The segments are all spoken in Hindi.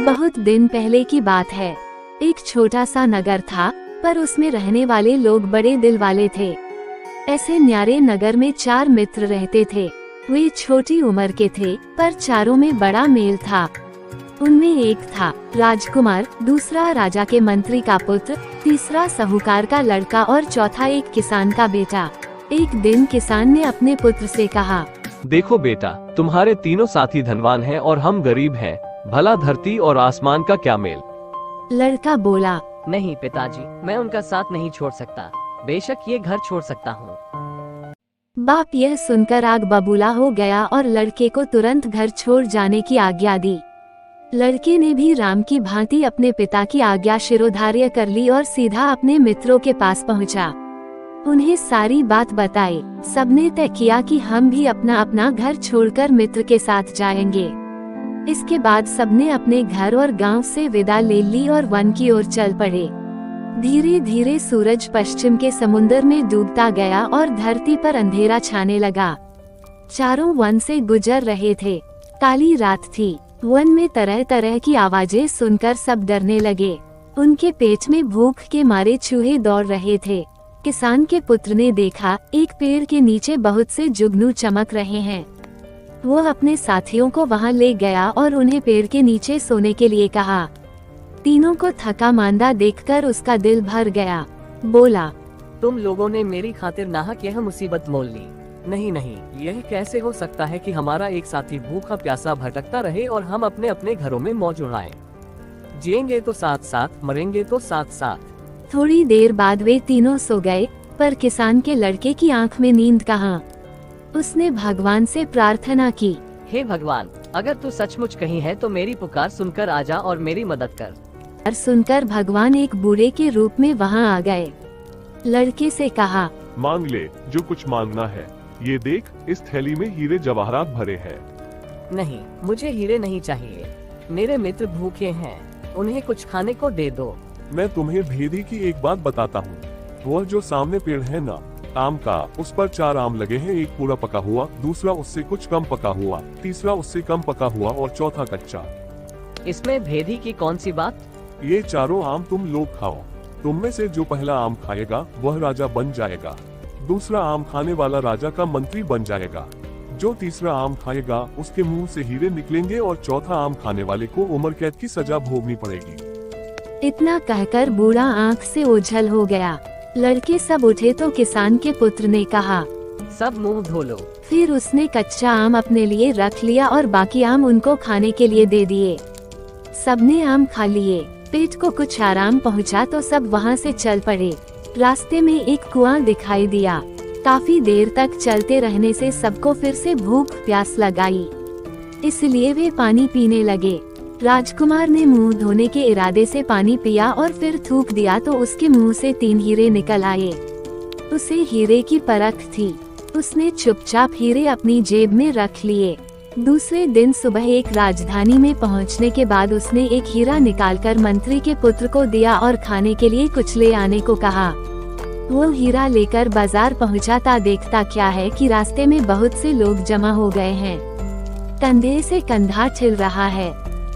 बहुत दिन पहले की बात है। एक छोटा सा नगर था, पर उसमें रहने वाले लोग बड़े दिल वाले थे। ऐसे न्यारे नगर में 4 मित्र रहते थे। वे छोटी उम्र के थे, पर चारों में बड़ा मेल था। उनमें एक था राजकुमार, दूसरा राजा के मंत्री का पुत्र, तीसरा साहूकार का लड़का और चौथा एक किसान का बेटा। एक दिन किसान ने अपने पुत्र से कहा, देखो बेटा, तुम्हारे तीनों साथी धनवान हैं और हम गरीब हैं। भला धरती और आसमान का क्या मेल। लड़का बोला, नहीं पिताजी, मैं उनका साथ नहीं छोड़ सकता। बेशक ये घर छोड़ सकता हूँ। बाप यह सुनकर आग बबूला हो गया और लड़के को तुरंत घर छोड़ जाने की आज्ञा दी। लड़के ने भी राम की भांति अपने पिता की आज्ञा शिरोधार्य कर ली और सीधा अपने मित्रों के पास पहुंचा। उन्हें सारी बात बताई। सबने तय किया कि हम भी अपना अपना घर छोड़कर मित्र के साथ जाएंगे। इसके बाद सबने अपने घर और गांव से विदा ले ली और वन की ओर चल पड़े। धीरे धीरे सूरज पश्चिम के समुद्र में डूबता गया और धरती पर अंधेरा छाने लगा। चारों वन से गुजर रहे थे। काली रात थी। वन में तरह तरह की आवाजें सुनकर सब डरने लगे। उनके पेट में भूख के मारे चूहे दौड़ रहे थे। किसान के पुत्र ने देखा, एक पेड़ के नीचे बहुत से जुगनू चमक रहे हैं। वो अपने साथियों को वहां ले गया और उन्हें पेड़ के नीचे सोने के लिए कहा। तीनों को थका मांदा देखकर उसका दिल भर गया। बोला, तुम लोगों ने मेरी खातिर नाहक यह मुसीबत मोल ली। नहीं नहीं, यह कैसे हो सकता है कि हमारा एक साथी भूखा प्यासा भटकता रहे और हम अपने अपने घरों में मौज उड़ाएं। जिएंगे तो साथ साथ, मरेंगे तो साथ साथ। थोड़ी देर बाद वे तीनों सो गए, पर किसान के लड़के की आंख में नींद कहाँ। उसने भगवान से प्रार्थना की, हे भगवान, अगर तू सचमुच कहीं है तो मेरी पुकार सुनकर आजा और मेरी मदद कर। और सुनकर भगवान एक बूढ़े के रूप में वहां आ गए। लड़के से कहा, मांग ले जो कुछ मांगना है। ये देख, इस थैली में हीरे जवाहरात भरे हैं। नहीं, मुझे हीरे नहीं चाहिए। मेरे मित्र भूखे हैं, उन्हें कुछ खाने को दे दो। मैं तुम्हें भेदी की एक बात बताता हूँ। वह जो सामने पेड़ है ना, आम का, उस पर 4 आम लगे हैं। एक पूरा पका हुआ, दूसरा उससे कुछ कम पका हुआ, तीसरा उससे कम पका हुआ और चौथा कच्चा। इसमें भेदी की कौन सी बात? ये चारों आम तुम लोग खाओ। तुम में से जो पहला आम खाएगा वह राजा बन जाएगा। दूसरा आम खाने वाला राजा का मंत्री बन जाएगा। जो तीसरा आम खाएगा उसके मुंह से हीरे निकलेंगे और चौथा आम खाने वाले को उम्र कैद की सजा भोगनी पड़ेगी। इतना कहकर बूढ़ा आंख से ओझल हो गया। लड़के सब उठे तो किसान के पुत्र ने कहा, सब मुंह धो लो। फिर उसने कच्चा आम अपने लिए रख लिया और बाकी आम उनको खाने के लिए दे दिए। सबने आम खा लिए। पेट को कुछ आराम पहुंचा तो सब वहां से चल पड़े। रास्ते में एक कुआं दिखाई दिया। काफी देर तक चलते रहने से सबको फिर से भूख प्यास लगाई, इसलिए वे पानी पीने लगे। राजकुमार ने मुंह धोने के इरादे से पानी पिया और फिर थूक दिया तो उसके मुंह से 3 हीरे निकल आए। उसे हीरे की परख थी। उसने चुपचाप हीरे अपनी जेब में रख लिए। दूसरे दिन सुबह एक राजधानी में पहुंचने के बाद उसने एक हीरा निकालकर मंत्री के पुत्र को दिया और खाने के लिए कुछ ले आने को कहा। वो हीरा लेकर बाजार पहुंचा ता देखता क्या है कि रास्ते में बहुत से लोग जमा हो गए हैं। कंधे से कंधा ठिल रहा है।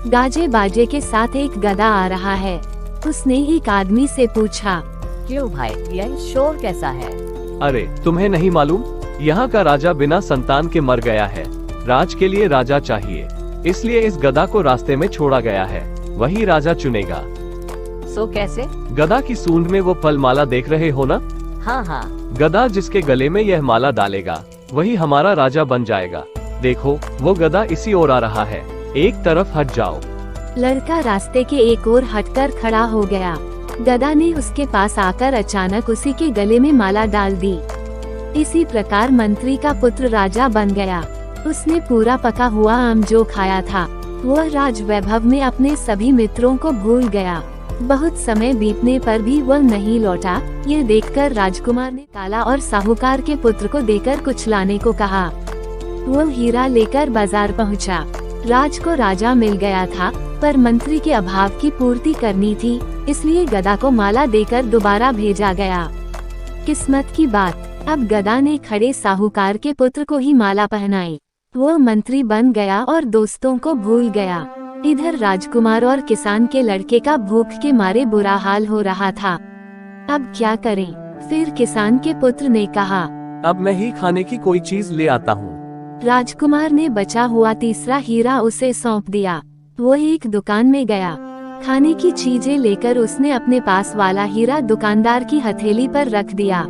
गाजे बाजे के साथ एक गधा आ रहा है। उसने एक आदमी से पूछा, क्यों भाई, यह शोर कैसा है? अरे तुम्हें नहीं मालूम, यहाँ का राजा बिना संतान के मर गया है। राज के लिए राजा चाहिए, इसलिए इस गधा को रास्ते में छोड़ा गया है। वही राजा चुनेगा। सो कैसे? गधा की सूंड में वो फल माला देख रहे हो ना? हाँ हाँ। गधा जिसके गले में यह माला डालेगा वही हमारा राजा बन जाएगा। देखो, वो गधा इसी ओर आ रहा है। एक तरफ हट जाओ। लड़का रास्ते के एक ओर हटकर खड़ा हो गया। गधा ने उसके पास आकर अचानक उसी के गले में माला डाल दी। इसी प्रकार मंत्री का पुत्र राजा बन गया। उसने पूरा पका हुआ आम जो खाया था, वह राज वैभव में अपने सभी मित्रों को भूल गया। बहुत समय बीतने पर भी वह नहीं लौटा। यह देखकर राजकुमार ने काला और साहूकार के पुत्र को देकर कुछ लाने को कहा। वह हीरा लेकर बाजार पहुंचा। राज को राजा मिल गया था, पर मंत्री के अभाव की पूर्ति करनी थी, इसलिए गधा को माला देकर दोबारा भेजा गया। किस्मत की बात, अब गधा ने खड़े साहूकार के पुत्र को ही माला पहनाई। वो मंत्री बन गया और दोस्तों को भूल गया। इधर राजकुमार और किसान के लड़के का भूख के मारे बुरा हाल हो रहा था। अब क्या करें? फिर किसान के पुत्र ने कहा, अब मैं ही खाने की कोई चीज ले आता हूँ। राजकुमार ने बचा हुआ तीसरा हीरा उसे सौंप दिया। वो एक दुकान में गया। खाने की चीजें लेकर उसने अपने पास वाला हीरा दुकानदार की हथेली पर रख दिया।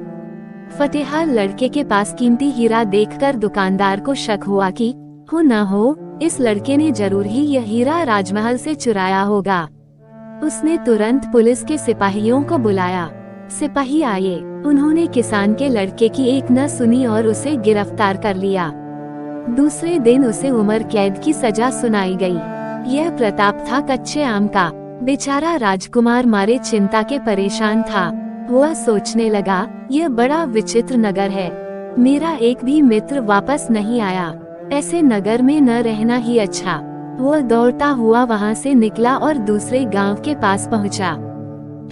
फतेहाल लड़के के पास कीमती हीरा देखकर दुकानदार को शक हुआ कि हो न हो इस लड़के ने जरूर ही यह हीरा राजमहल से चुराया होगा। उसने तुरंत पुलिस के सिपाहियों को बुलाया। सिपाही आए। उन्होंने किसान के लड़के की एक न सुनी और उसे गिरफ्तार कर लिया। दूसरे दिन उसे उम्र कैद की सजा सुनाई गई। यह प्रताप था कच्चे आम का। बेचारा राजकुमार मारे चिंता के परेशान था। वह सोचने लगा, यह बड़ा विचित्र नगर है। मेरा एक भी मित्र वापस नहीं आया। ऐसे नगर में न रहना ही अच्छा। वह दौड़ता हुआ वहाँ से निकला और दूसरे गांव के पास पहुँचा।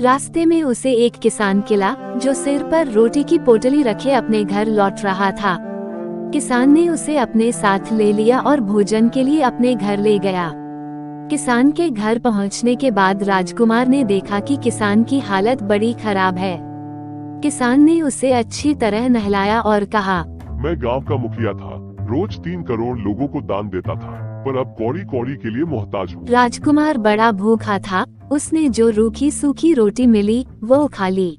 रास्ते में उसे एक किसान किला, जो सिर पर रोटी की पोटली रखे अपने घर लौट रहा था। किसान ने उसे अपने साथ ले लिया और भोजन के लिए अपने घर ले गया। किसान के घर पहुंचने के बाद राजकुमार ने देखा कि किसान की हालत बड़ी खराब है। किसान ने उसे अच्छी तरह नहलाया और कहा, मैं गांव का मुखिया था, रोज 3 करोड़ लोगों को दान देता था, पर अब कौड़ी कौड़ी के लिए मोहताज हूँ। राजकुमार बड़ा भूखा था। उसने जो रूखी सूखी रोटी मिली वो खा ली।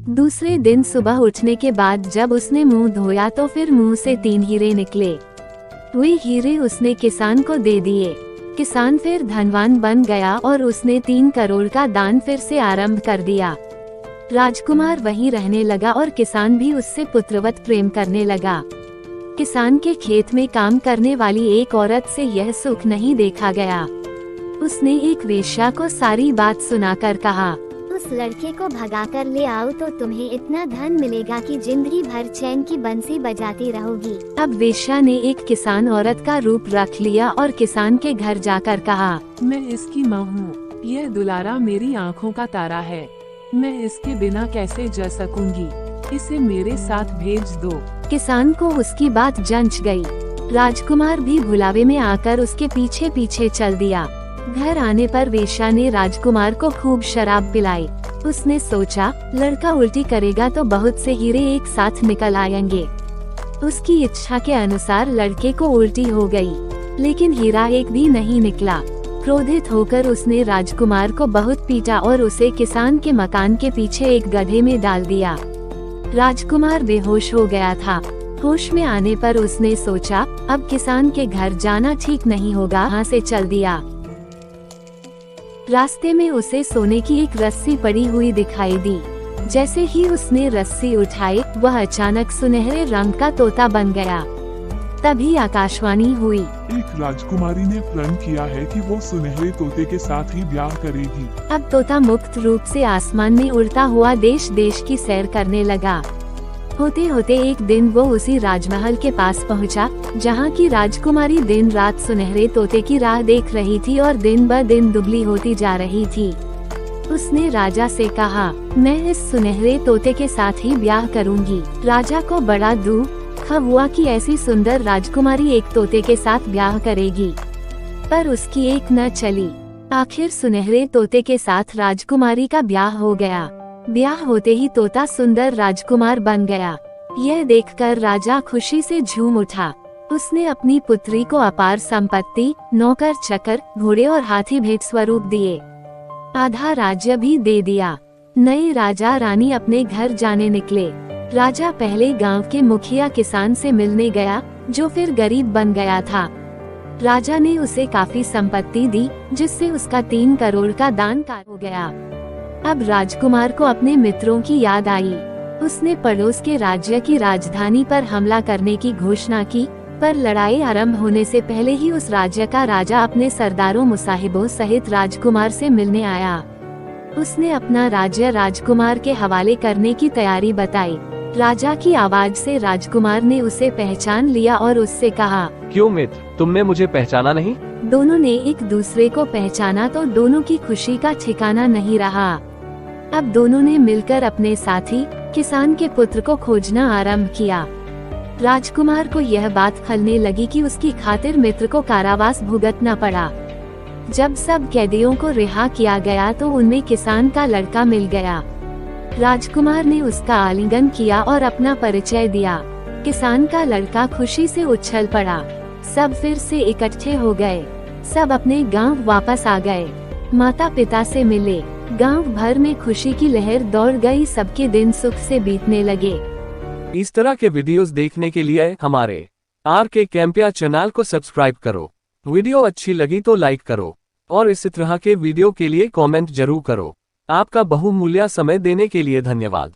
दूसरे दिन सुबह उठने के बाद जब उसने मुंह धोया तो फिर मुंह से 3 हीरे निकले। वे हीरे उसने किसान को दे दिए। किसान फिर धनवान बन गया और उसने 3 करोड़ का दान फिर से आरंभ कर दिया। राजकुमार वहीं रहने लगा और किसान भी उससे पुत्रवत प्रेम करने लगा। किसान के खेत में काम करने वाली एक औरत से यह सुख नहीं देखा गया। उसने एक वेश्या को सारी बात सुनाकर कहा, उस लड़के को भगा कर ले आओ तो तुम्हें इतना धन मिलेगा कि जिंदगी भर चैन की बंसी बजाती रहोगी। अब वेश्या ने एक किसान औरत का रूप रख लिया और किसान के घर जाकर कहा, मैं इसकी माँ हूँ। यह दुलारा मेरी आँखों का तारा है। मैं इसके बिना कैसे जी सकूंगी। इसे मेरे साथ भेज दो। किसान को उसकी बात जंच गई। राजकुमार भी भुलावे में आकर उसके पीछे पीछे चल दिया। घर आने पर वेश्या ने राजकुमार को खूब शराब पिलाई। उसने सोचा, लड़का उल्टी करेगा तो बहुत से हीरे एक साथ निकल आएंगे। उसकी इच्छा के अनुसार लड़के को उल्टी हो गई, लेकिन हीरा एक भी नहीं निकला। क्रोधित होकर उसने राजकुमार को बहुत पीटा और उसे किसान के मकान के पीछे एक गड्ढे में डाल दिया। राजकुमार बेहोश हो गया था। होश में आने पर उसने सोचा, अब किसान के घर जाना ठीक नहीं होगा। वहाँ से चल दिया। रास्ते में उसे सोने की एक रस्सी पड़ी हुई दिखाई दी। जैसे ही उसने रस्सी उठाई, वह अचानक सुनहरे रंग का तोता बन गया। तभी आकाशवाणी हुई, एक राजकुमारी ने प्रण किया है कि वो सुनहरे तोते के साथ ही ब्याह करेगी। अब तोता मुक्त रूप से आसमान में उड़ता हुआ देश देश की सैर करने लगा। होते होते एक दिन वो उसी राजमहल के पास पहुंचा, जहां की राजकुमारी दिन रात सुनहरे तोते की राह देख रही थी और दिन ब दिन दुबली होती जा रही थी। उसने राजा से कहा, मैं इस सुनहरे तोते के साथ ही ब्याह करूंगी। राजा को बड़ा दुख हुआ कि ऐसी सुंदर राजकुमारी एक तोते के साथ ब्याह करेगी, पर उसकी एक न चली। आखिर सुनहरे तोते के साथ राजकुमारी का ब्याह हो गया। ब्याह होते ही तोता सुंदर राजकुमार बन गया। यह देखकर राजा खुशी से झूम उठा। उसने अपनी पुत्री को अपार संपत्ति, नौकर चाकर, घोड़े और हाथी भेंट स्वरूप दिए। आधा राज्य भी दे दिया। नए राजा रानी अपने घर जाने निकले। राजा पहले गांव के मुखिया किसान से मिलने गया, जो फिर गरीब बन गया था। राजा ने उसे काफी संपत्ति दी, जिससे उसका 3 करोड़ का दान हो गया। अब राजकुमार को अपने मित्रों की याद आई। उसने पड़ोस के राज्य की राजधानी पर हमला करने की घोषणा की, पर लड़ाई आरंभ होने से पहले ही उस राज्य का राजा अपने सरदारों मुसाहिबों सहित राजकुमार से मिलने आया। उसने अपना राज्य राजकुमार के हवाले करने की तैयारी बताई। राजा की आवाज से राजकुमार ने उसे पहचान लिया और उससे कहा, क्यों मित्र, तुमने मुझे पहचाना नहीं? दोनों ने एक दूसरे को पहचाना तो दोनों की खुशी का ठिकाना नहीं रहा। अब दोनों ने मिलकर अपने साथी किसान के पुत्र को खोजना आरंभ किया। राजकुमार को यह बात खलने लगी कि उसकी खातिर मित्र को कारावास भुगतना पड़ा। जब सब कैदियों को रिहा किया गया तो उनमें किसान का लड़का मिल गया। राजकुमार ने उसका आलिंगन किया और अपना परिचय दिया। किसान का लड़का खुशी से उछल पड़ा। सब फिर से इकट्ठे हो गए। सब अपने गांव वापस आ गए। माता पिता से मिले। गांव भर में खुशी की लहर दौड़ गई। सबके दिन सुख से बीतने लगे। इस तरह के वीडियोस देखने के लिए हमारे RK कैंपिया चैनल को सब्सक्राइब करो। वीडियो अच्छी लगी तो लाइक करो और इस तरह के वीडियो के लिए कमेंट जरूर करो। आपका बहुमूल्य समय देने के लिए धन्यवाद।